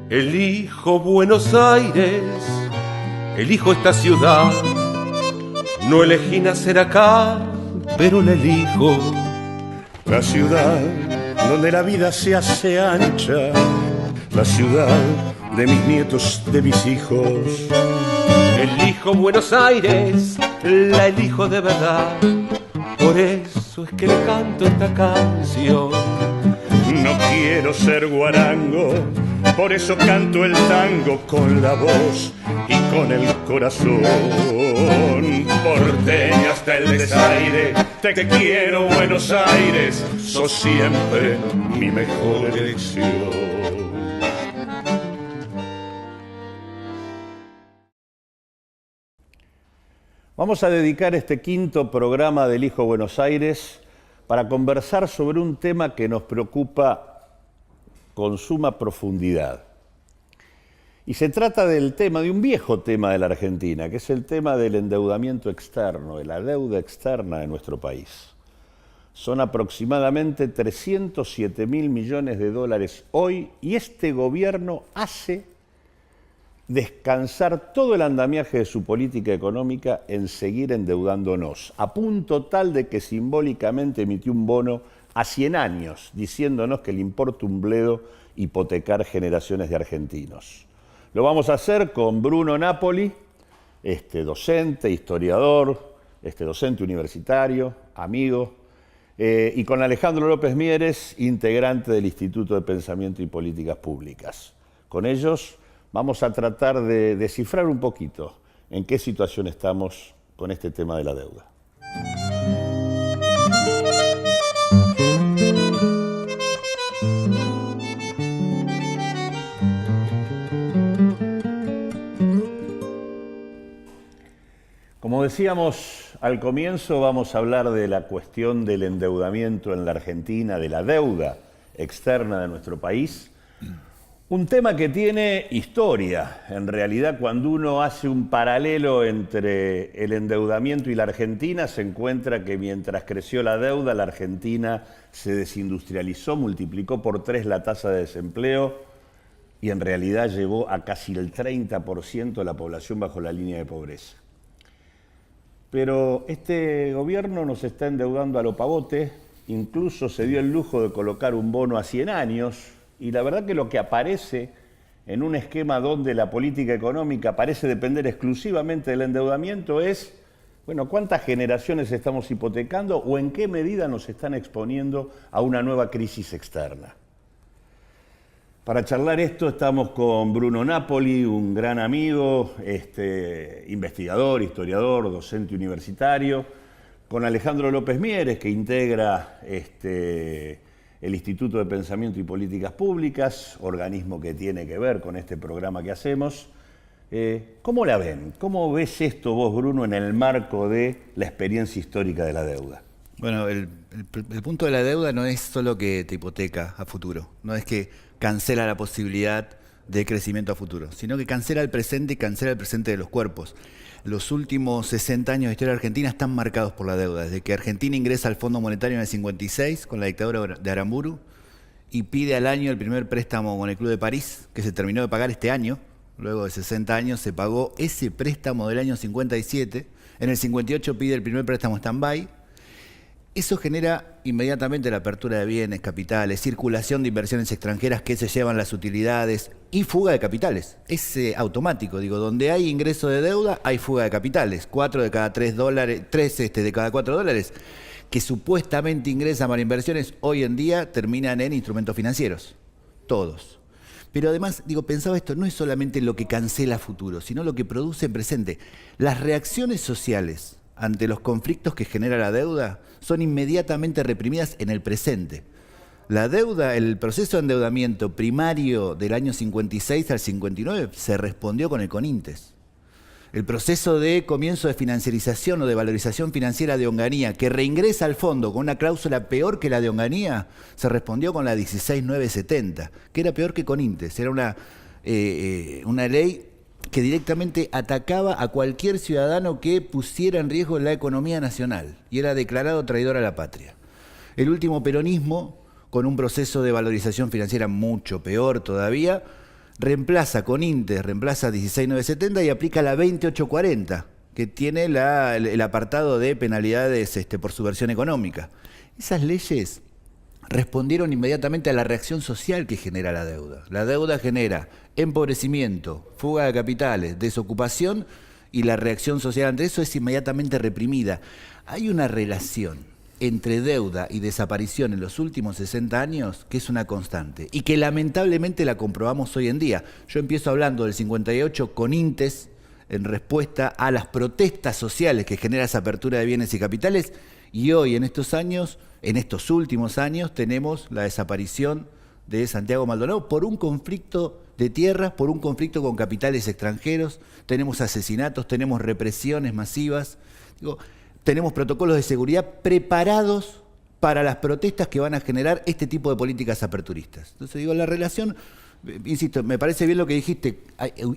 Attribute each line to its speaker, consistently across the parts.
Speaker 1: Elijo Buenos Aires, elijo esta ciudad. No elegí nacer acá, pero la elijo.
Speaker 2: La ciudad donde la vida se hace ancha, la ciudad de mis nietos, de mis hijos.
Speaker 1: Elijo Buenos Aires, la elijo de verdad. Por eso es que le canto esta canción.
Speaker 2: No quiero ser guarango, por eso canto el tango con la voz y con el corazón. Porteño hasta el desaire, te quiero Buenos Aires, sos siempre mi mejor elección.
Speaker 3: Vamos a dedicar este quinto programa del Hijo Buenos Aires para conversar sobre un tema que nos preocupa con suma profundidad. Y se trata del tema, de un viejo tema de la Argentina, que es el tema del endeudamiento externo, de la deuda externa de nuestro país. Son aproximadamente 307.000 millones de dólares hoy, y este gobierno hace descansar todo el andamiaje de su política económica en seguir endeudándonos, a punto tal de que simbólicamente emitió un bono a 100 años, diciéndonos que le importa un bledo hipotecar generaciones de argentinos. Lo vamos a hacer con Bruno Napoli, docente, historiador, docente universitario, amigo, y con Alejandro López Mieres, integrante del Instituto de Pensamiento y Políticas Públicas. Con ellos vamos a tratar de descifrar un poquito en qué situación estamos con este tema de la deuda. Como decíamos al comienzo, vamos a hablar de la cuestión del endeudamiento en la Argentina, de la deuda externa de nuestro país. Un tema que tiene historia. En realidad, cuando uno hace un paralelo entre el endeudamiento y la Argentina, se encuentra que mientras creció la deuda, la Argentina se desindustrializó, multiplicó por 3 la tasa de desempleo y en realidad llevó a casi el 30% de la población bajo la línea de pobreza. Pero este gobierno nos está endeudando a lo pavote, incluso se dio el lujo de colocar un bono a 100 años, y la verdad que lo que aparece en un esquema donde la política económica parece depender exclusivamente del endeudamiento es, bueno, ¿cuántas generaciones estamos hipotecando o en qué medida nos están exponiendo a una nueva crisis externa? Para charlar esto estamos con Bruno Napoli, un gran amigo, investigador, historiador, docente universitario, con Alejandro López Mieres, que integra el Instituto de Pensamiento y Políticas Públicas, organismo que tiene que ver con este programa que hacemos. ¿Cómo la ven? ¿Cómo ves esto vos, Bruno, en el marco de la experiencia histórica de la deuda?
Speaker 4: Bueno, el punto de la deuda no es solo que te hipoteca a futuro, no es que cancela la posibilidad de crecimiento a futuro, sino que cancela el presente y cancela el presente de los cuerpos. Los últimos 60 años de historia argentina están marcados por la deuda, desde que Argentina ingresa al Fondo Monetario en el 56 con la dictadura de Aramburu y pide al año el primer préstamo con el Club de París, que se terminó de pagar este año. Luego de 60 años se pagó ese préstamo del año 57. En el 58 pide el primer préstamo stand-by. Eso genera inmediatamente la apertura de bienes, capitales, circulación de inversiones extranjeras que se llevan las utilidades y fuga de capitales. Es automático, digo, donde hay ingreso de deuda hay fuga de capitales. 4 de cada 3 dólares, 3 de cada 4 dólares que supuestamente ingresan para inversiones hoy en día terminan en instrumentos financieros. Todos. Pero además, digo, pensaba esto, no es solamente lo que cancela futuro, sino lo que produce en presente. Las reacciones sociales ante los conflictos que genera la deuda son inmediatamente reprimidas en el presente. La deuda, el proceso de endeudamiento primario del año 56 al 59 se respondió con el CONINTES. El proceso de comienzo de financiarización o de valorización financiera de Onganía, que reingresa al fondo con una cláusula peor que la de Onganía, se respondió con la 16970, que era peor que CONINTES. Era una ley que directamente atacaba a cualquier ciudadano que pusiera en riesgo la economía nacional y era declarado traidor a la patria. El último peronismo, con un proceso de valorización financiera mucho peor todavía, reemplaza con Intes, reemplaza 16.970 y aplica la 2840, que tiene el apartado de penalidades por subversión económica. Esas leyes respondieron inmediatamente a la reacción social que genera la deuda. La deuda genera empobrecimiento, fuga de capitales, desocupación, y la reacción social ante eso es inmediatamente reprimida. Hay una relación entre deuda y desaparición en los últimos 60 años que es una constante y que lamentablemente la comprobamos hoy en día. Yo empiezo hablando del 58 con Intes en respuesta a las protestas sociales que genera esa apertura de bienes y capitales, y hoy en estos años, en estos últimos años, tenemos la desaparición de Santiago Maldonado por un conflicto de tierras, por un conflicto con capitales extranjeros. Tenemos asesinatos, tenemos represiones masivas, tenemos protocolos de seguridad preparados para las protestas que van a generar este tipo de políticas aperturistas. Entonces la relación, insisto, me parece bien lo que dijiste,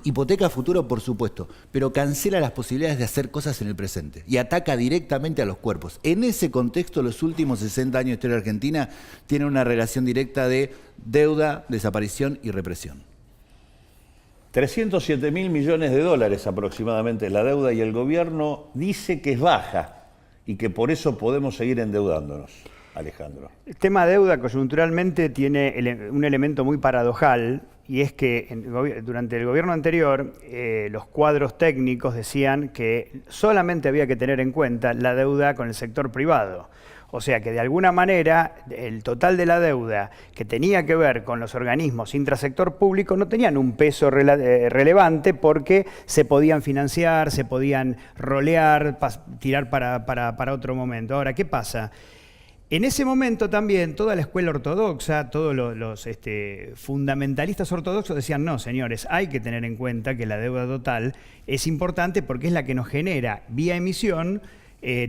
Speaker 4: hipoteca futuro por supuesto, pero cancela las posibilidades de hacer cosas en el presente y ataca directamente a los cuerpos. En ese contexto, los últimos 60 años de historia argentina tienen una relación directa de deuda, desaparición y represión.
Speaker 3: 307.000 millones de dólares aproximadamente la deuda, y el gobierno dice que es baja y que por eso podemos seguir endeudándonos. Alejandro.
Speaker 5: El tema deuda coyunturalmente tiene un elemento muy paradojal, y es que durante el gobierno anterior los cuadros técnicos decían que solamente había que tener en cuenta la deuda con el sector privado. O sea que de alguna manera el total de la deuda que tenía que ver con los organismos intrasector público no tenían un peso relevante, porque se podían financiar, se podían rolear, tirar para otro momento. Ahora, ¿qué pasa? En ese momento también toda la escuela ortodoxa, todos los fundamentalistas ortodoxos decían: no, señores, hay que tener en cuenta que la deuda total es importante porque es la que nos genera vía emisión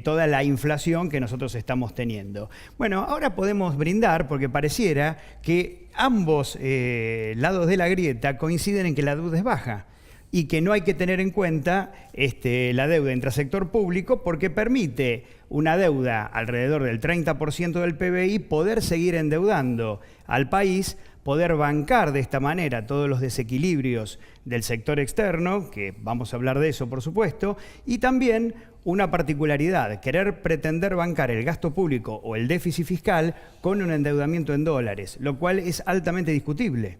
Speaker 5: toda la inflación que nosotros estamos teniendo. Bueno, ahora podemos brindar porque pareciera que ambos lados de la grieta coinciden en que la deuda es baja y que no hay que tener en cuenta la deuda intrasector público, porque permite una deuda alrededor del 30% del PBI poder seguir endeudando al país, poder bancar de esta manera todos los desequilibrios del sector externo, que vamos a hablar de eso por supuesto, y también una particularidad: querer pretender bancar el gasto público o el déficit fiscal con un endeudamiento en dólares, lo cual es altamente discutible,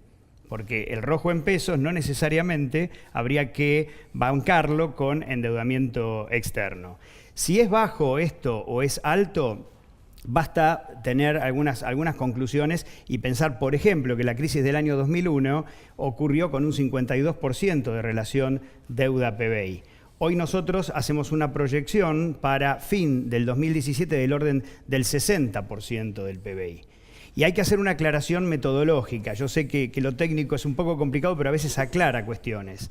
Speaker 5: porque el rojo en pesos no necesariamente habría que bancarlo con endeudamiento externo. Si es bajo esto o es alto, basta tener algunas conclusiones y pensar, por ejemplo, que la crisis del año 2001 ocurrió con un 52% de relación deuda-PBI. Hoy nosotros hacemos una proyección para fin del 2017 del orden del 60% del PBI. Y hay que hacer una aclaración metodológica. Yo sé que lo técnico es un poco complicado, pero a veces aclara cuestiones.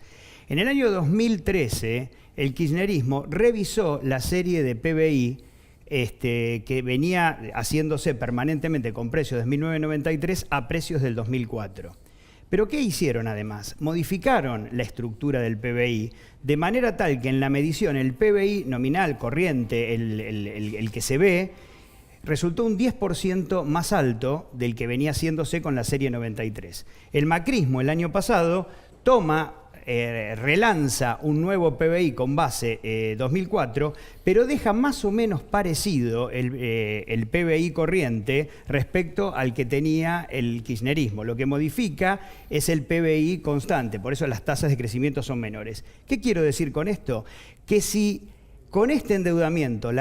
Speaker 5: En el año 2013, el kirchnerismo revisó la serie de PBI que venía haciéndose permanentemente con precios de 1993 a precios del 2004. ¿Pero qué hicieron además? Modificaron la estructura del PBI de manera tal que en la medición el PBI nominal corriente, el que se ve, resultó un 10% más alto del que venía haciéndose con la serie 93. El macrismo el año pasado relanza un nuevo PBI con base 2004, pero deja más o menos parecido el PBI corriente respecto al que tenía el kirchnerismo. Lo que modifica es el PBI constante, por eso las tasas de crecimiento son menores. ¿Qué quiero decir con esto? Que si con este endeudamiento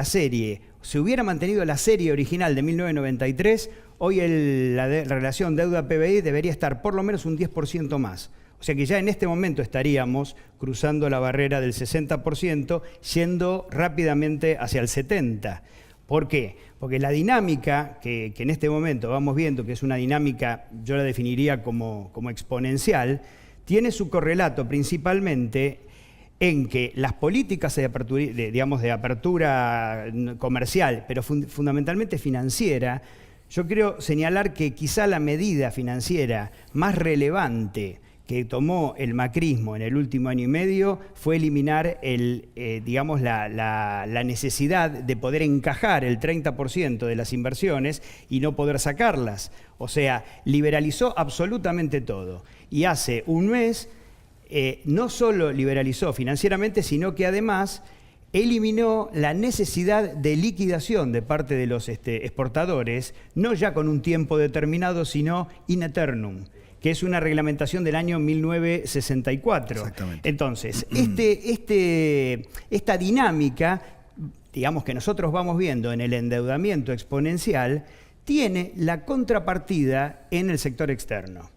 Speaker 5: se hubiera mantenido la serie original de 1993, hoy la relación deuda-PBI debería estar por lo menos un 10% más. O sea que ya en este momento estaríamos cruzando la barrera del 60%, yendo rápidamente hacia el 70%. ¿Por qué? Porque la dinámica que en este momento vamos viendo, que es una dinámica, yo la definiría como exponencial, tiene su correlato principalmente en que las políticas de apertura comercial, pero fundamentalmente financiera, yo quiero señalar que quizá la medida financiera más relevante que tomó el macrismo en el último año y medio fue eliminar digamos, la necesidad de poder encajar el 30% de las inversiones y no poder sacarlas. O sea, liberalizó absolutamente todo. Y hace un mes no solo liberalizó financieramente, sino que además eliminó la necesidad de liquidación de parte de los exportadores, no ya con un tiempo determinado, sino in aeternum, que es una reglamentación del año 1964.
Speaker 4: Exactamente.
Speaker 5: Entonces, esta dinámica, digamos, que nosotros vamos viendo en el endeudamiento exponencial, tiene la contrapartida en el sector externo.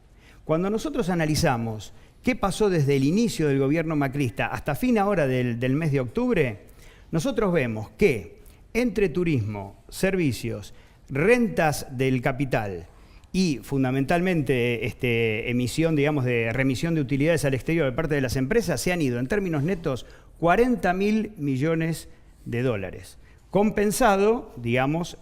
Speaker 5: Cuando nosotros analizamos qué pasó desde el inicio del gobierno macrista hasta fin ahora del mes de octubre, nosotros vemos que entre turismo, servicios, rentas del capital y fundamentalmente emisión, digamos, de remisión de utilidades al exterior de parte de las empresas, se han ido en términos netos 40.000 millones de dólares, compensado, digamos,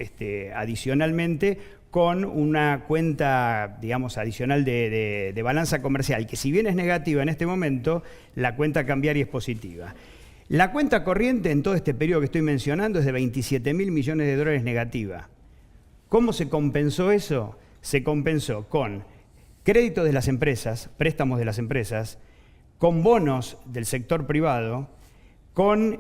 Speaker 5: adicionalmente con una cuenta, digamos, adicional de balanza comercial, que si bien es negativa en este momento, la cuenta cambiaria es positiva. La cuenta corriente en todo este periodo que estoy mencionando es de 27.000 millones de dólares negativa. ¿Cómo se compensó eso? Se compensó con créditos de las empresas, préstamos de las empresas, con bonos del sector privado, con lo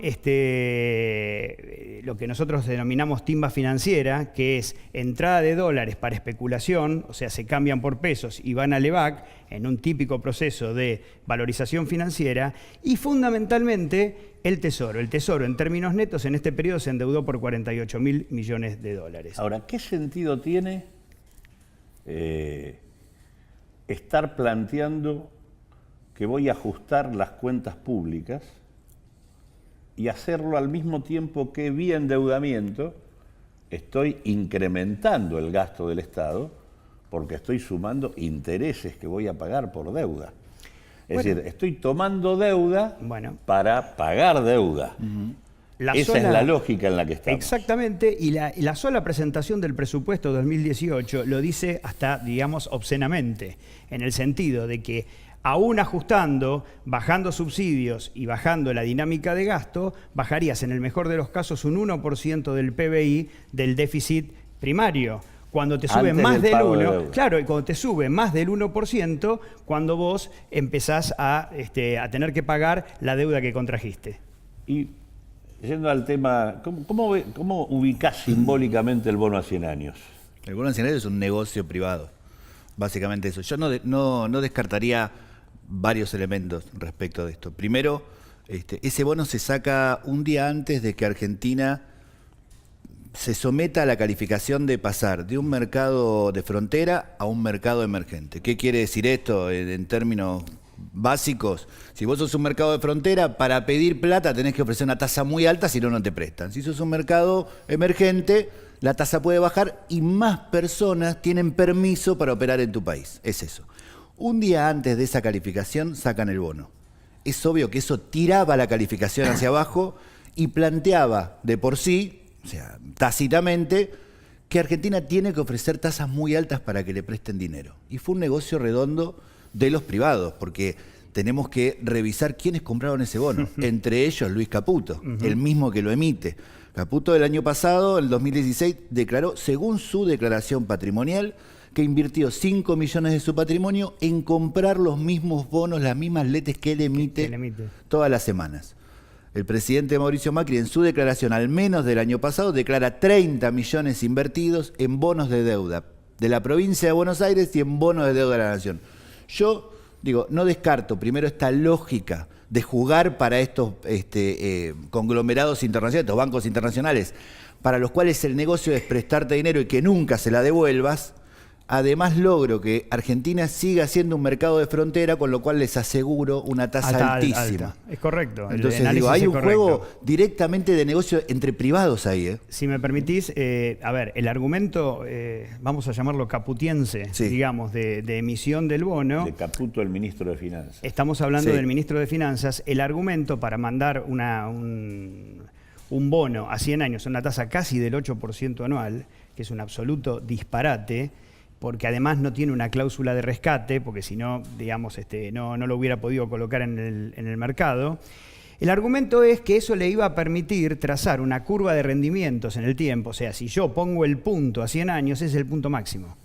Speaker 5: que nosotros denominamos timba financiera, que es entrada de dólares para especulación, o sea, se cambian por pesos y van a LEVAC en un típico proceso de valorización financiera, y fundamentalmente el Tesoro. El Tesoro, en términos netos, en este periodo se endeudó por 48.000 millones de dólares.
Speaker 3: Ahora, ¿qué sentido tiene estar planteando que voy a ajustar las cuentas públicas y hacerlo al mismo tiempo que vía endeudamiento estoy incrementando el gasto del Estado porque estoy sumando intereses que voy a pagar por deuda? Es decir, estoy tomando deuda para pagar deuda. Esa es la lógica en la que estamos.
Speaker 5: Exactamente, y la sola presentación del presupuesto 2018 lo dice hasta, digamos, obscenamente, en el sentido de que aún ajustando, bajando subsidios y bajando la dinámica de gasto, bajarías en el mejor de los casos un 1% del PBI del déficit primario. Cuando te sube más del 1%, claro, y cuando te sube más del 1%, cuando vos empezás a tener que pagar la deuda que contrajiste.
Speaker 3: Y yendo al tema, ¿cómo ubicás simbólicamente el bono a 100 años?
Speaker 4: El bono a 100 años es un negocio privado, básicamente eso. Yo no descartaría varios elementos respecto de esto. Primero, ese bono se saca un día antes de que Argentina se someta a la calificación de pasar de un mercado de frontera a un mercado emergente. ¿Qué quiere decir esto en términos básicos? Si vos sos un mercado de frontera, para pedir plata tenés que ofrecer una tasa muy alta, si no, no te prestan. Si sos un mercado emergente, la tasa puede bajar y más personas tienen permiso para operar en tu país. Es eso. Un día antes de esa calificación sacan el bono. Es obvio que eso tiraba la calificación hacia abajo y planteaba de por sí, o sea, tácitamente, que Argentina tiene que ofrecer tasas muy altas para que le presten dinero. Y fue un negocio redondo de los privados, porque tenemos que revisar quiénes compraron ese bono. Entre ellos Luis Caputo, el mismo que lo emite. Caputo el año pasado, el 2016, declaró, según su declaración patrimonial, que invirtió 5 millones de su patrimonio en comprar los mismos bonos, las mismas letes que él emite todas las semanas. El presidente Mauricio Macri, en su declaración, al menos del año pasado, declara 30 millones invertidos en bonos de deuda de la provincia de Buenos Aires y en bonos de deuda de la Nación. Yo digo, no descarto primero esta lógica de jugar para estos conglomerados internacionales, estos bancos internacionales, para los cuales el negocio es prestarte dinero y que nunca se la devuelvas. Además logro que Argentina siga siendo un mercado de frontera, con lo cual les aseguro una tasa altísima.
Speaker 5: Alta. Es correcto.
Speaker 4: Entonces digo, hay un juego directamente de negocio entre privados ahí.
Speaker 5: Si me permitís, a ver, el argumento, vamos a llamarlo caputiense, digamos, de emisión del bono.
Speaker 3: De Caputo, el ministro de Finanzas.
Speaker 5: Estamos hablando del ministro de Finanzas. El argumento para mandar un bono a 100 años, una tasa casi del 8% anual, que es un absoluto disparate, porque además no tiene una cláusula de rescate, porque si no, digamos, no lo hubiera podido colocar en el mercado. El argumento es que eso le iba a permitir trazar una curva de rendimientos en el tiempo, o sea, si yo pongo el punto a 100 años, ese es el punto máximo.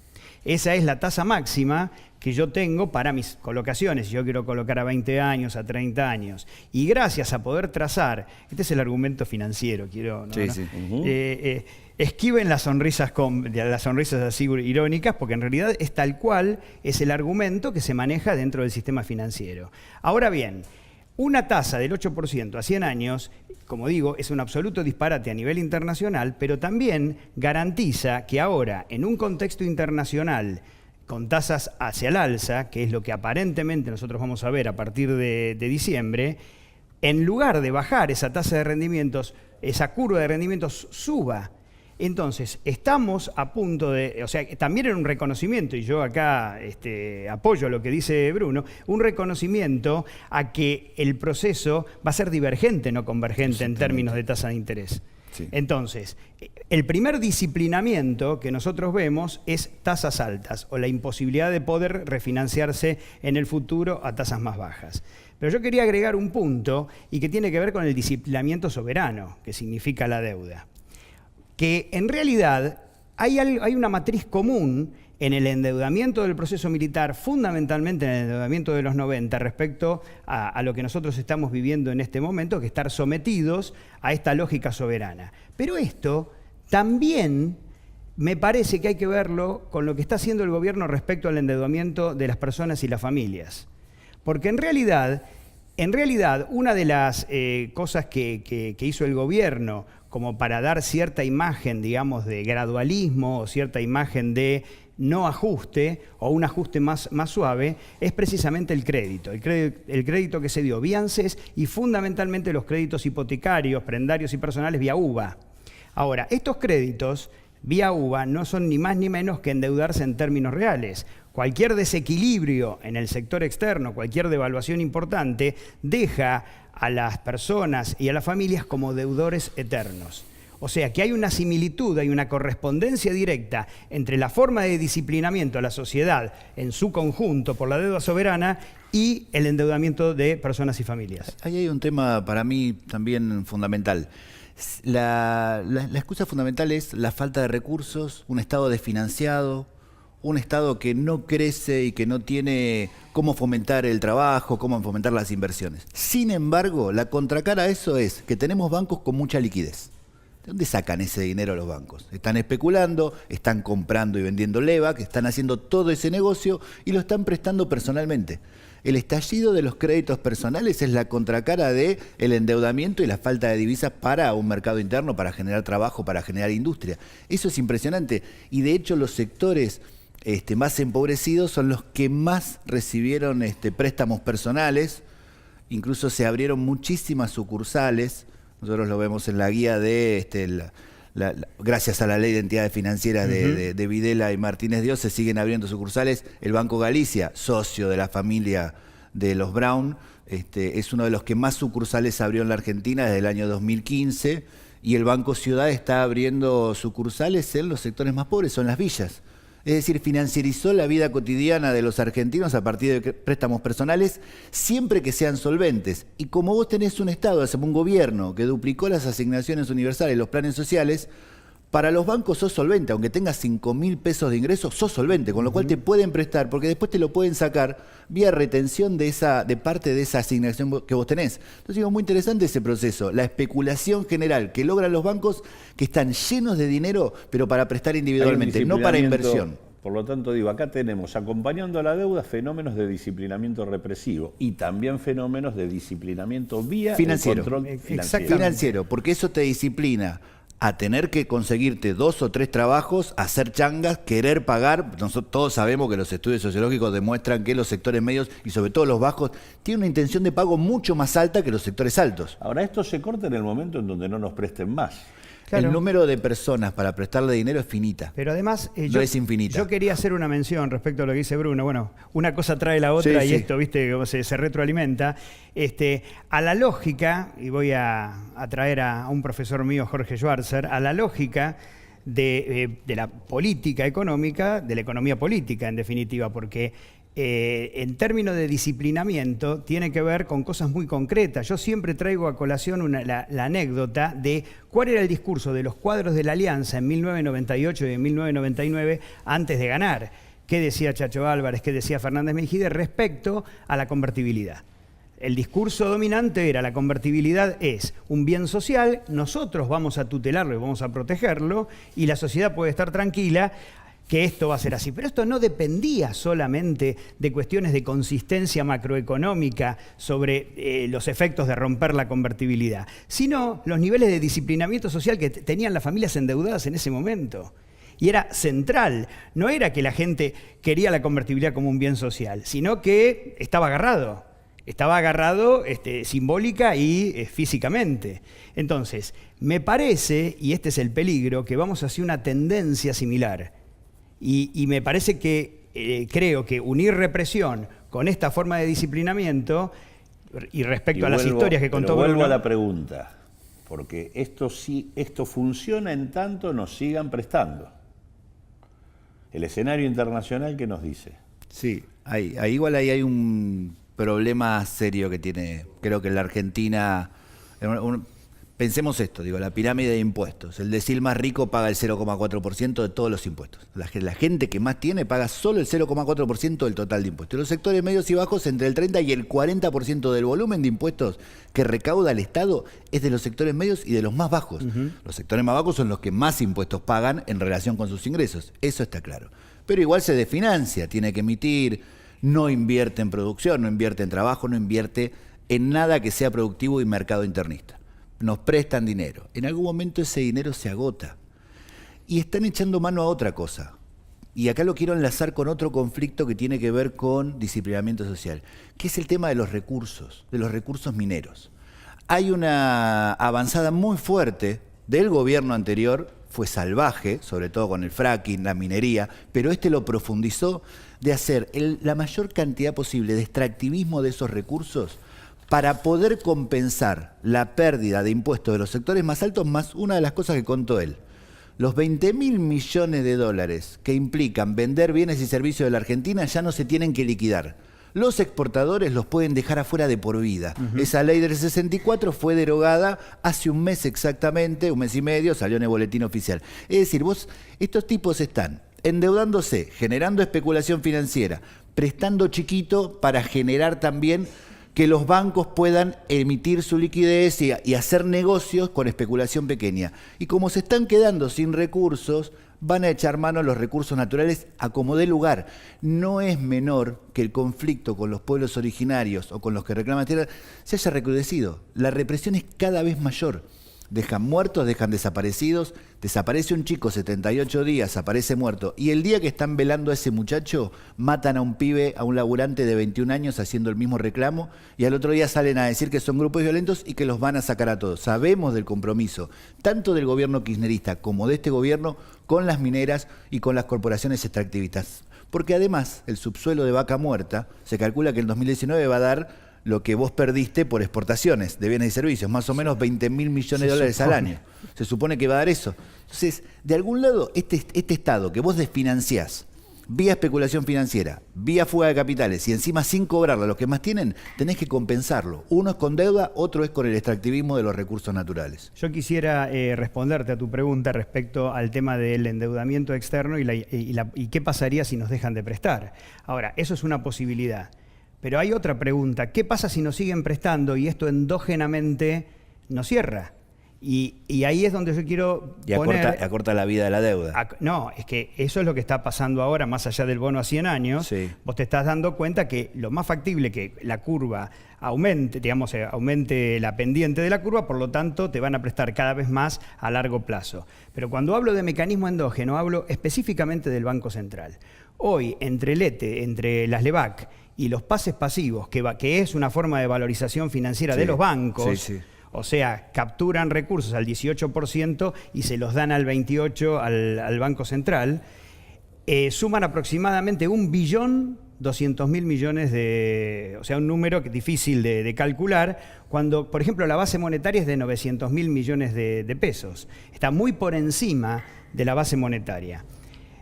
Speaker 5: Esa es la tasa máxima que yo tengo para mis colocaciones. Si yo quiero colocar a 20 años, a 30 años. Y gracias a poder trazar, este es el argumento financiero, esquiven las sonrisas así irónicas, porque en realidad es tal cual es el argumento que se maneja dentro del sistema financiero. Ahora bien, una tasa del 8% a 100 años, como digo, es un absoluto disparate a nivel internacional, pero también garantiza que ahora, en un contexto internacional con tasas hacia el alza, que es lo que aparentemente nosotros vamos a ver a partir de diciembre, en lugar de bajar esa tasa de rendimientos, esa curva de rendimientos suba. Entonces, estamos a punto de, o sea, también era un reconocimiento, y yo acá apoyo lo que dice Bruno, un reconocimiento a que el proceso va a ser divergente, no convergente en términos de tasa de interés. Sí. Entonces, el primer disciplinamiento que nosotros vemos es tasas altas o la imposibilidad de poder refinanciarse en el futuro a tasas más bajas. Pero yo quería agregar un punto y que tiene que ver con el disciplinamiento soberano, que significa la deuda. Que en realidad hay una matriz común en el endeudamiento del proceso militar, fundamentalmente en el endeudamiento de los 90, respecto a lo que nosotros estamos viviendo en este momento, que estar sometidos a esta lógica soberana. Pero esto también me parece que hay que verlo con lo que está haciendo el gobierno respecto al endeudamiento de las personas y las familias. Porque en realidad una de las cosas que hizo el gobierno como para dar cierta imagen, digamos, de gradualismo o cierta imagen de no ajuste o un ajuste más suave, es precisamente el crédito. El crédito que se dio vía ANSES y fundamentalmente los créditos hipotecarios, prendarios y personales vía UVA. Ahora, estos créditos vía UVA no son ni más ni menos que endeudarse en términos reales. Cualquier desequilibrio en el sector externo, cualquier devaluación importante, deja a las personas y a las familias como deudores eternos. O sea que hay una similitud, hay una correspondencia directa entre la forma de disciplinamiento a la sociedad en su conjunto por la deuda soberana y el endeudamiento de personas y familias.
Speaker 4: Ahí hay un tema para mí también fundamental. La excusa fundamental es la falta de recursos, un Estado desfinanciado, un Estado que no crece y que no tiene cómo fomentar el trabajo, cómo fomentar las inversiones. Sin embargo, la contracara a eso es que tenemos bancos con mucha liquidez. ¿De dónde sacan ese dinero los bancos? Están especulando, están comprando y vendiendo LEVAC, están haciendo todo ese negocio y lo están prestando personalmente. El estallido de los créditos personales es la contracara del endeudamiento y la falta de divisas para un mercado interno, para generar trabajo, para generar industria. Eso es impresionante. Y de hecho los sectores más empobrecidos son los que más recibieron préstamos personales. Incluso se abrieron muchísimas sucursales. Nosotros lo vemos en la guía de gracias a la ley de entidades financieras de Videla y Martínez Dios, se siguen abriendo sucursales. El Banco Galicia, socio de la familia de los Brown, es uno de los que más sucursales abrió en la Argentina desde el año 2015, y el Banco Ciudad está abriendo sucursales en los sectores más pobres, son las villas. Es decir, financierizó la vida cotidiana de los argentinos a partir de préstamos personales, siempre que sean solventes. Y como vos tenés un Estado, un gobierno que duplicó las asignaciones universales, los planes sociales, para los bancos sos solvente, aunque tengas 5.000 pesos de ingresos, sos solvente, con lo cual te pueden prestar, porque después te lo pueden sacar vía retención de parte de esa asignación que vos tenés. Entonces digo, muy interesante ese proceso, la especulación general que logran los bancos, que están llenos de dinero, pero para prestar individualmente, no para inversión.
Speaker 3: Por lo tanto, digo, acá tenemos, acompañando a la deuda, fenómenos de disciplinamiento represivo y también fenómenos de disciplinamiento vía
Speaker 4: financiero.
Speaker 3: El control financiero.
Speaker 4: Financiero, porque eso te disciplina a tener que conseguirte 2 o 3 trabajos, hacer changas, querer pagar. Nosotros todos sabemos que los estudios sociológicos demuestran que los sectores medios y sobre todo los bajos tienen una intención de pago mucho más alta que los sectores altos.
Speaker 3: Ahora, esto se corta en el momento en donde no nos presten más.
Speaker 5: Claro.
Speaker 4: El número de personas para prestarle dinero es finita.
Speaker 5: Pero además,
Speaker 4: no es infinita.
Speaker 5: Yo quería hacer una mención respecto a lo que dice Bruno. Bueno, una cosa trae la otra y esto, viste, cómo se retroalimenta. A la lógica, y voy a traer a un profesor mío, Jorge Schwarzer, a la lógica de la política económica, de la economía política en definitiva, porque en términos de disciplinamiento tiene que ver con cosas muy concretas. Yo siempre traigo a colación la anécdota de cuál era el discurso de los cuadros de la Alianza en 1998 y en 1999 antes de ganar. ¿Qué decía Chacho Álvarez, qué decía Fernández Mejide respecto a la convertibilidad? El discurso dominante era: la convertibilidad es un bien social, nosotros vamos a tutelarlo y vamos a protegerlo, y la sociedad puede estar tranquila que esto va a ser así. Pero esto no dependía solamente de cuestiones de consistencia macroeconómica sobre los efectos de romper la convertibilidad, sino los niveles de disciplinamiento social que tenían las familias endeudadas en ese momento. Y era central, no era que la gente quería la convertibilidad como un bien social, sino que estaba agarrado. Estaba agarrado simbólica y físicamente. Entonces, me parece, y este es el peligro, que vamos hacia una tendencia similar. Y me parece que, creo que unir represión con esta forma de disciplinamiento, y respecto a las historias que contó Bruno...
Speaker 3: Vuelvo a la pregunta, porque esto funciona en tanto nos sigan prestando. El escenario internacional, ¿qué nos dice?
Speaker 4: Sí, igual ahí hay un problema serio que tiene, creo que en la Argentina, pensemos esto, digo, la pirámide de impuestos. El decil más rico paga el 0,4% de todos los impuestos. La gente que más tiene paga solo el 0,4% del total de impuestos. Los sectores medios y bajos, entre el 30 y el 40% del volumen de impuestos que recauda el Estado es de los sectores medios y de los más bajos. Los sectores más bajos son los que más impuestos pagan en relación con sus ingresos, eso está claro. Pero igual se desfinancia, tiene que emitir, no invierte en producción, no invierte en trabajo, no invierte en nada que sea productivo y mercado internista. Nos prestan dinero. En algún momento ese dinero se agota. Y están echando mano a otra cosa. Y acá lo quiero enlazar con otro conflicto que tiene que ver con disciplinamiento social, que es el tema de los recursos mineros. Hay una avanzada muy fuerte del gobierno anterior, fue salvaje, sobre todo con el fracking, la minería, pero lo profundizó, de hacer la mayor cantidad posible de extractivismo de esos recursos para poder compensar la pérdida de impuestos de los sectores más altos, más una de las cosas que contó él. Los 20.000 millones de dólares que implican vender bienes y servicios de la Argentina ya no se tienen que liquidar. Los exportadores los pueden dejar afuera de por vida. Esa ley del 64 fue derogada hace un mes exactamente, un mes y medio, salió en el boletín oficial. Es decir, estos tipos están endeudándose, generando especulación financiera, prestando chiquito para generar también que los bancos puedan emitir su liquidez y hacer negocios con especulación pequeña. Y como se están quedando sin recursos, van a echar mano a los recursos naturales a como dé lugar. No es menor que el conflicto con los pueblos originarios o con los que reclaman tierra se haya recrudecido. La represión es cada vez mayor. Dejan muertos, dejan desaparecidos, desaparece un chico 78 días, aparece muerto, y el día que están velando a ese muchacho, matan a un pibe, a un laburante de 21 años haciendo el mismo reclamo, y al otro día salen a decir que son grupos violentos y que los van a sacar a todos. Sabemos del compromiso, tanto del gobierno kirchnerista como de este gobierno, con las mineras y con las corporaciones extractivistas. Porque además, el subsuelo de Vaca Muerta, se calcula que en 2019 va a dar lo que vos perdiste por exportaciones de bienes y servicios, más o menos 20.000 millones de dólares al año. Se supone que va a dar eso. Entonces, de algún lado, este Estado que vos desfinanciás vía especulación financiera, vía fuga de capitales y encima sin cobrarle a los que más tienen, tenés que compensarlo. Uno es con deuda, otro es con el extractivismo de los recursos naturales.
Speaker 5: Yo quisiera responderte a tu pregunta respecto al tema del endeudamiento externo y qué pasaría si nos dejan de prestar. Ahora, eso es una posibilidad. Pero hay otra pregunta, ¿qué pasa si nos siguen prestando y esto endógenamente nos cierra? Y ahí es donde yo quiero poner...
Speaker 4: acorta la vida de la deuda.
Speaker 5: No, es que eso es lo que está pasando ahora, más allá del bono a 100 años. Sí. Vos te estás dando cuenta que lo más factible que la curva aumente, digamos, aumente la pendiente de la curva, por lo tanto te van a prestar cada vez más a largo plazo. Pero cuando hablo de mecanismo endógeno, hablo específicamente del Banco Central. Hoy, entre el ETE, entre las LEVAC y los pases pasivos, que es una forma de valorización financiera de los bancos, o sea, capturan recursos al 18% y se los dan al 28% al Banco Central, suman aproximadamente 1 billón 200.000 millones de... O sea, un número difícil de calcular, cuando, por ejemplo, la base monetaria es de 900.000 millones de pesos. Está muy por encima de la base monetaria.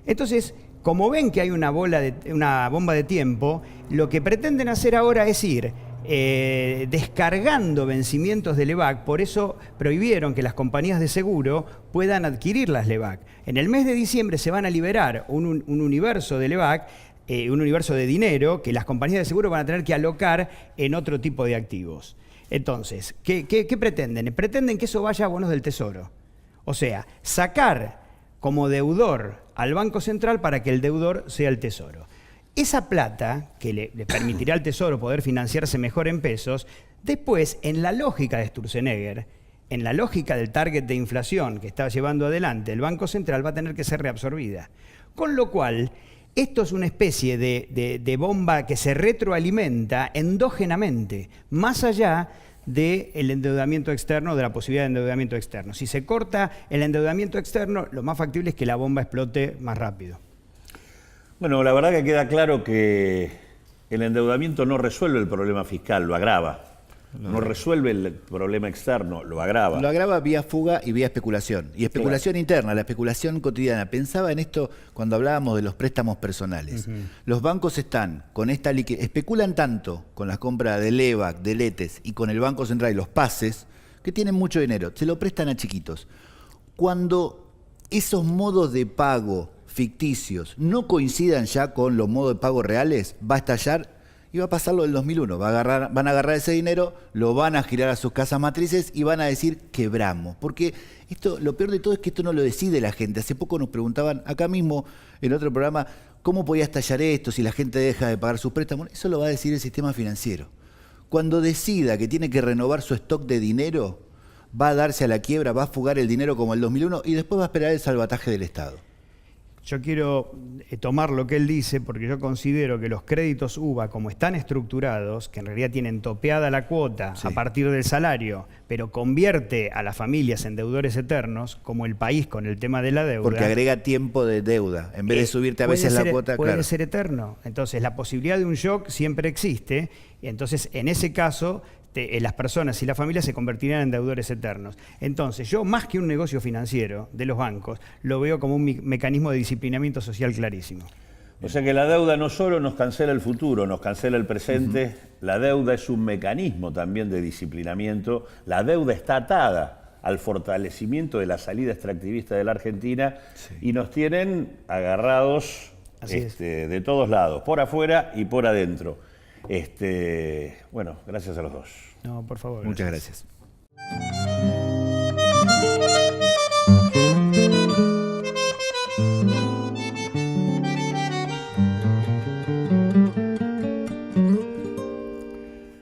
Speaker 5: Entonces, como ven que hay una bomba de tiempo, lo que pretenden hacer ahora es ir descargando vencimientos de LEVAC. Por eso prohibieron que las compañías de seguro puedan adquirir las LEVAC. En el mes de diciembre se van a liberar un universo de LEVAC, un universo de dinero que las compañías de seguro van a tener que alocar en otro tipo de activos. Entonces, ¿qué pretenden? Pretenden que eso vaya a bonos del Tesoro. O sea, sacar como deudor al Banco Central para que el deudor sea el Tesoro. Esa plata, que le permitirá al Tesoro poder financiarse mejor en pesos, después, en la lógica de Sturzenegger, en la lógica del target de inflación que está llevando adelante el Banco Central, va a tener que ser reabsorbida. Con lo cual, esto es una especie de bomba que se retroalimenta endógenamente, más allá del endeudamiento externo, de la posibilidad de endeudamiento externo. Si se corta el endeudamiento externo, lo más factible es que la bomba explote más rápido.
Speaker 3: Bueno, la verdad que queda claro que el endeudamiento no resuelve el problema fiscal, lo agrava. No resuelve el problema externo, lo agrava.
Speaker 4: Lo agrava vía fuga y vía especulación. Y especulación interna, la especulación cotidiana. Pensaba en esto cuando hablábamos de los préstamos personales. Los bancos están con esta liquidez, especulan tanto con la compra de LEVAC, de LETES y con el Banco Central y los pases, que tienen mucho dinero, se lo prestan a chiquitos. Cuando esos modos de pago ficticios no coincidan ya con los modos de pago reales, va a estallar. Y va a pasar lo del 2001, van a agarrar ese dinero, lo van a girar a sus casas matrices y van a decir quebramos. Porque esto, lo peor de todo es que esto no lo decide la gente. Hace poco nos preguntaban, acá mismo en otro programa, ¿cómo podía estallar esto si la gente deja de pagar sus préstamos? Eso lo va a decir el sistema financiero. Cuando decida que tiene que renovar su stock de dinero, va a darse a la quiebra, va a fugar el dinero como el 2001 y después va a esperar el salvataje del Estado.
Speaker 5: Yo quiero tomar lo que él dice porque yo considero que los créditos UVA, como están estructurados, que en realidad tienen topeada la cuota a partir del salario, pero convierte a las familias en deudores eternos, como el país con el tema de la deuda.
Speaker 4: Porque agrega tiempo de deuda, en vez de subirte a veces la cuota.
Speaker 5: Puede ser eterno. Entonces la posibilidad de un shock siempre existe, y entonces en ese caso las personas y las familias se convertirían en deudores eternos. Entonces, yo más que un negocio financiero de los bancos, lo veo como un mecanismo de disciplinamiento social clarísimo.
Speaker 3: O sea que la deuda no solo nos cancela el futuro, nos cancela el presente, la deuda es un mecanismo también de disciplinamiento, la deuda está atada al fortalecimiento de la salida extractivista de la Argentina y nos tienen agarrados de todos lados, por afuera y por adentro. Bueno, gracias a los dos.
Speaker 5: No, por favor.
Speaker 4: Muchas gracias.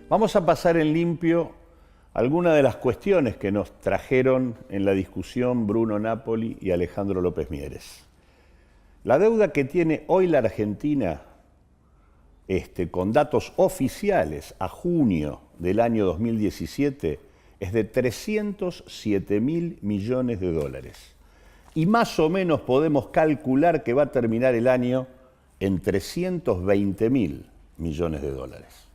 Speaker 3: Vamos a pasar en limpio algunas de las cuestiones que nos trajeron en la discusión Bruno Napoli y Alejandro López Mieres. La deuda que tiene hoy la Argentina, con datos oficiales a junio del año 2017, es de 307.000 millones de dólares. Y más o menos podemos calcular que va a terminar el año en 320.000 millones de dólares.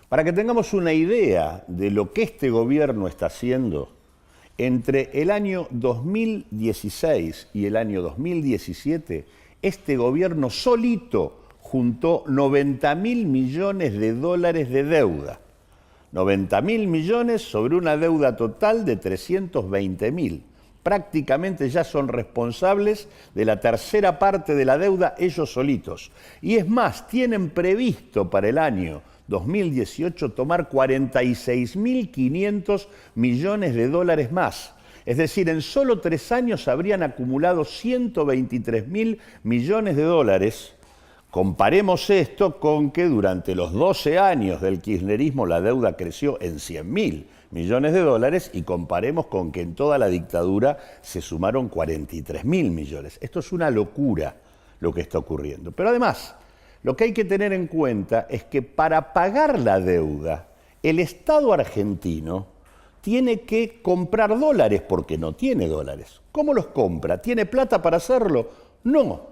Speaker 3: Para que tengamos una idea de lo que este gobierno está haciendo, entre el año 2016 y el año 2017, este gobierno solito juntó 90.000 millones de dólares de deuda. 90.000 millones sobre una deuda total de 320.000. Prácticamente ya son responsables de la tercera parte de la deuda ellos solitos. Y es más, tienen previsto para el año 2018 tomar 46.500 millones de dólares más. Es decir, en solo 3 años habrían acumulado 123.000 millones de dólares. Comparemos esto con que durante los 12 años del kirchnerismo la deuda creció en 100.000 millones de dólares y comparemos con que en toda la dictadura se sumaron 43.000 millones. Esto es una locura lo que está ocurriendo. Pero además, lo que hay que tener en cuenta es que para pagar la deuda, el Estado argentino tiene que comprar dólares porque no tiene dólares. ¿Cómo los compra? ¿Tiene plata para hacerlo? No,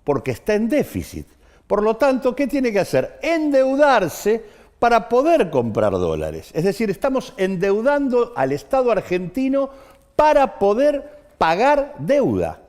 Speaker 3: porque está en déficit. Por lo tanto, ¿qué tiene que hacer? Endeudarse para poder comprar dólares. Es decir, estamos endeudando al Estado argentino para poder pagar deuda.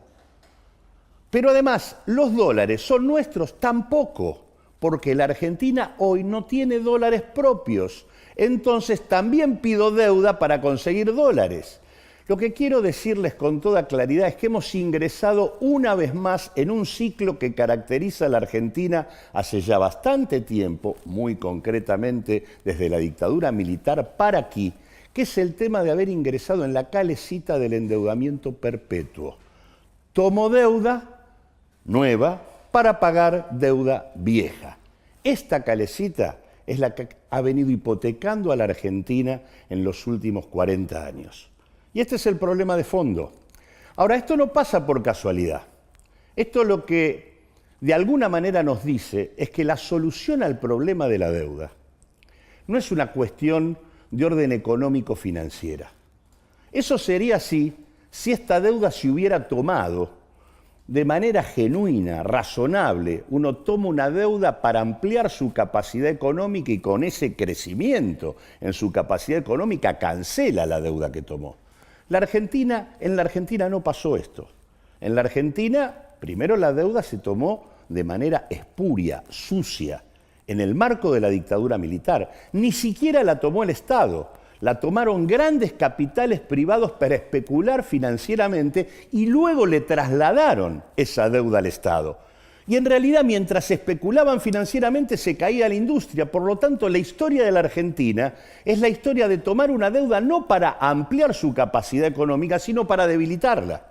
Speaker 3: Pero además, los dólares son nuestros tampoco, porque la Argentina hoy no tiene dólares propios. Entonces también pido deuda para conseguir dólares. Lo que quiero decirles con toda claridad es que hemos ingresado una vez más en un ciclo que caracteriza a la Argentina hace ya bastante tiempo, muy concretamente desde la dictadura militar para aquí, que es el tema de haber ingresado en la calecita del endeudamiento perpetuo. Tomo deuda nueva para pagar deuda vieja. Esta calecita es la que ha venido hipotecando a la Argentina en los últimos 40 años. Y este es el problema de fondo. Ahora, esto no pasa por casualidad. Esto lo que de alguna manera nos dice es que la solución al problema de la deuda no es una cuestión de orden económico-financiera. Eso sería así si esta deuda se hubiera tomado de manera genuina, razonable. Uno toma una deuda para ampliar su capacidad económica y con ese crecimiento en su capacidad económica cancela la deuda que tomó. En la Argentina no pasó esto. En la Argentina, primero la deuda se tomó de manera espuria, sucia, en el marco de la dictadura militar. Ni siquiera la tomó el Estado. La tomaron grandes capitales privados para especular financieramente y luego le trasladaron esa deuda al Estado. Y en realidad, mientras especulaban financieramente, se caía la industria. Por lo tanto, la historia de la Argentina es la historia de tomar una deuda no para ampliar su capacidad económica, sino para debilitarla.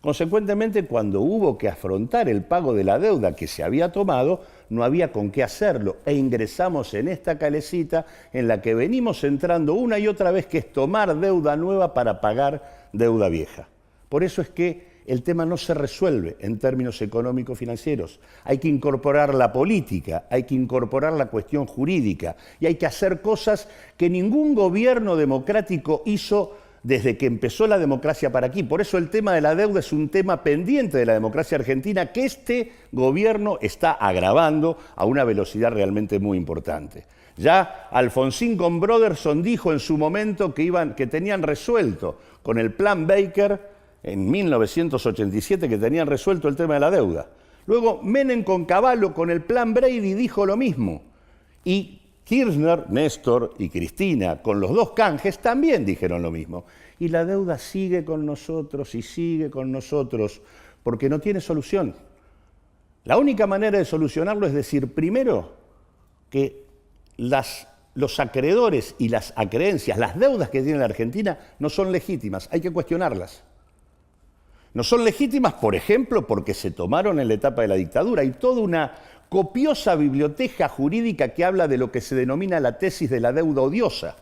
Speaker 3: Consecuentemente, cuando hubo que afrontar el pago de la deuda que se había tomado, no había con qué hacerlo e ingresamos en esta calecita en la que venimos entrando una y otra vez, que es tomar deuda nueva para pagar deuda vieja. Por eso es que el tema no se resuelve en términos económico-financieros. Hay que incorporar la política, hay que incorporar la cuestión jurídica y hay que hacer cosas que ningún gobierno democrático hizo desde que empezó la democracia para aquí. Por eso el tema de la deuda es un tema pendiente de la democracia argentina que este gobierno está agravando a una velocidad realmente muy importante. Ya Alfonsín con Broderson dijo en su momento que tenían resuelto con el plan Baker en 1987, que tenían resuelto el tema de la deuda. Luego Menem con Cavallo con el plan Brady dijo lo mismo. Y Kirchner, Néstor y Cristina, con los dos canjes, también dijeron lo mismo. Y la deuda sigue con nosotros y sigue con nosotros porque no tiene solución. La única manera de solucionarlo es decir, primero, que los acreedores y las acreencias, las deudas que tiene la Argentina, no son legítimas, hay que cuestionarlas. No son legítimas, por ejemplo, porque se tomaron en la etapa de la dictadura. Hay toda una copiosa biblioteca jurídica que habla de lo que se denomina la tesis de la deuda odiosa,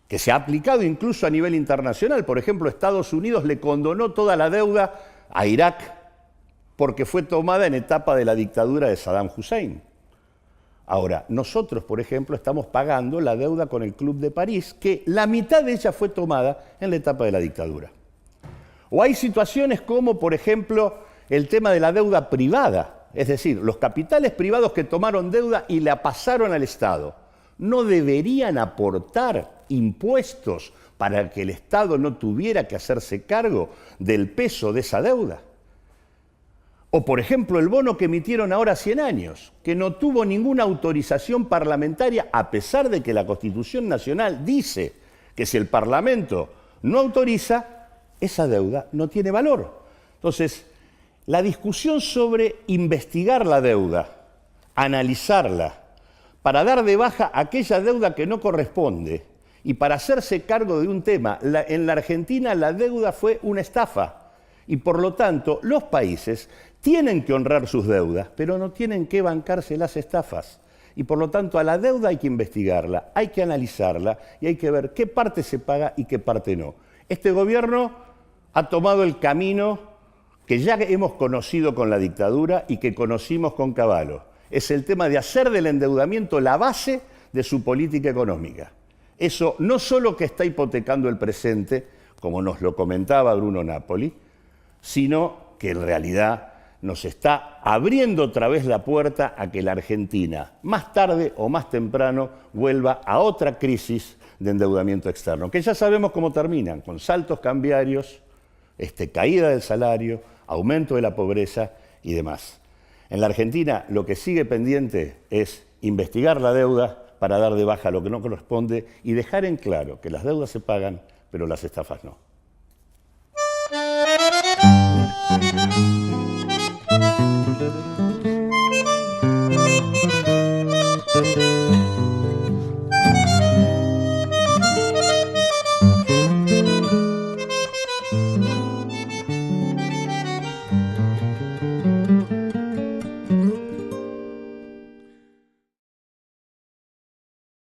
Speaker 3: que se ha aplicado incluso a nivel internacional. Por ejemplo, Estados Unidos le condonó toda la deuda a Irak porque fue tomada en etapa de la dictadura de Saddam Hussein. Ahora, nosotros, por ejemplo, estamos pagando la deuda con el Club de París, que la mitad de ella fue tomada en la etapa de la dictadura. O hay situaciones como, por ejemplo, el tema de la deuda privada, es decir, los capitales privados que tomaron deuda y la pasaron al Estado. ¿No deberían aportar impuestos para que el Estado no tuviera que hacerse cargo del peso de esa deuda? O, por ejemplo, el bono que emitieron ahora 100 años, que no tuvo ninguna autorización parlamentaria, a pesar de que la Constitución Nacional dice que si el Parlamento no autoriza, esa deuda no tiene valor. Entonces, la discusión sobre investigar la deuda, analizarla, para dar de baja aquella deuda que no corresponde y para hacerse cargo de un tema. En la Argentina la deuda fue una estafa y por lo tanto los países tienen que honrar sus deudas, pero no tienen que bancarse las estafas. Y por lo tanto a la deuda hay que investigarla, hay que analizarla y hay que ver qué parte se paga y qué parte no. Este gobierno ha tomado el camino que ya hemos conocido con la dictadura y que conocimos con Cavallo. Es el tema de hacer del endeudamiento la base de su política económica. Eso no solo que está hipotecando el presente, como nos lo comentaba Bruno Napoli, sino que en realidad nos está abriendo otra vez la puerta a que la Argentina, más tarde o más temprano, vuelva a otra crisis de endeudamiento externo, que ya sabemos cómo terminan, con saltos cambiarios, caída del salario, aumento de la pobreza y demás. En la Argentina lo que sigue pendiente es investigar la deuda para dar de baja lo que no corresponde y dejar en claro que las deudas se pagan, pero las estafas no.